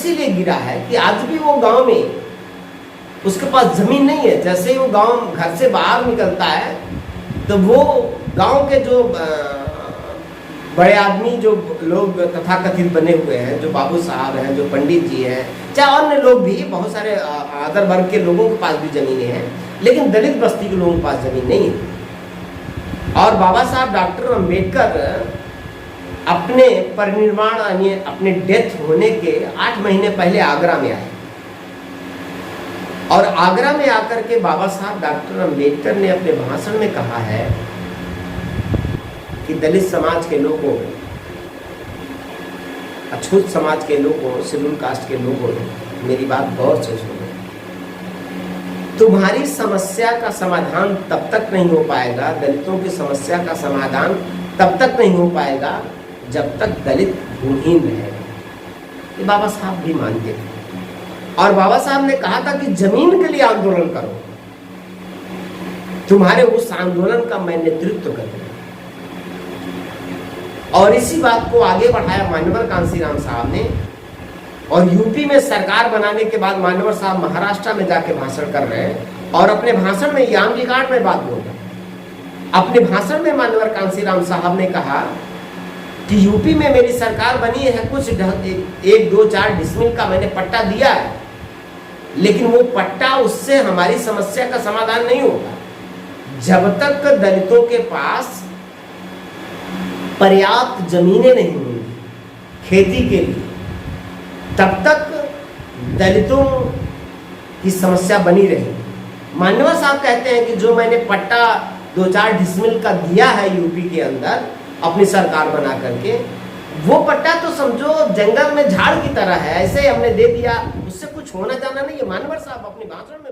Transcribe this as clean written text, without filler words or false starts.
इसीलिए गिरा है कि आज भी वो गांव में उसके पास जमीन नहीं है। जैसे ही वो गांव घर से बाहर निकलता है तो वो गांव के जो बड़े आदमी जो लोग तथाकथित बने हुए हैं, जो बाबू साहब हैं, जो पंडित जी हैं, चाहे अन्य लोग भी, बहुत सारे अदर वर्ग के लोगों के पास भी जमीनें हैं, लेकिन दलित बस्ती के लोगों के पास जमीन नहीं है। और बाबा साहब डॉक्टर अम्बेडकर अपने परिनिर्वाण यानी अपने डेथ होने के 8 महीने पहले आगरा में आए, और आगरा में आकर के बाबा साहब डॉक्टर अम्बेडकर ने अपने भाषण में कहा है कि दलित समाज के लोगों, अछूत समाज के लोगों, शेड्यूल कास्ट के लोगों, मेरी बात गौर से सुनो। तुम्हारी समस्या का समाधान तब तक नहीं हो पाएगा, दलितों की समस्या का समाधान तब तक नहीं हो पाएगा जब तक दलित भूमिहीन रहेगा। ये बाबा साहब भी मानते थे। और बाबा साहब ने कहा था कि जमीन के लिए आंदोलन करो, तुम्हारे उस आंदोलन का मैं नेतृत्व करूंगा। और इसी बात को आगे बढ़ाया मान्यवर कांशीराम साहब ने, और यूपी में सरकार बनाने के बाद मान्यवर साहब महाराष्ट्र में जाके भाषण कर रहे हैं, और अपने भाषण में यामली घाट में बात बोल रहे हैं। अपने भाषण में मान्यवर कांशीराम साहब ने कहा कि यूपी में मेरी सरकार बनी है, कुछ 1, 2, 4 डिसमिल का मैंने पट्टा दिया है, लेकिन वो पट्टा उससे हमारी समस्या का समाधान नहीं होगा। जब तक दलितों के पास पर्याप्त जमीनें नहीं होंगी खेती के लिए, तब तक दलितों की समस्या बनी रहेगी। मान्यवर साहब कहते हैं कि जो मैंने पट्टा 2-4 डिसमिल का दिया है यूपी के अंदर अपनी सरकार बना करके, वो पट्टा तो समझो जंगल में झाड़ की तरह है, ऐसे हमने दे दिया, उससे कुछ होना जाना नहीं है। मान्यवर साहब अपने भाषण में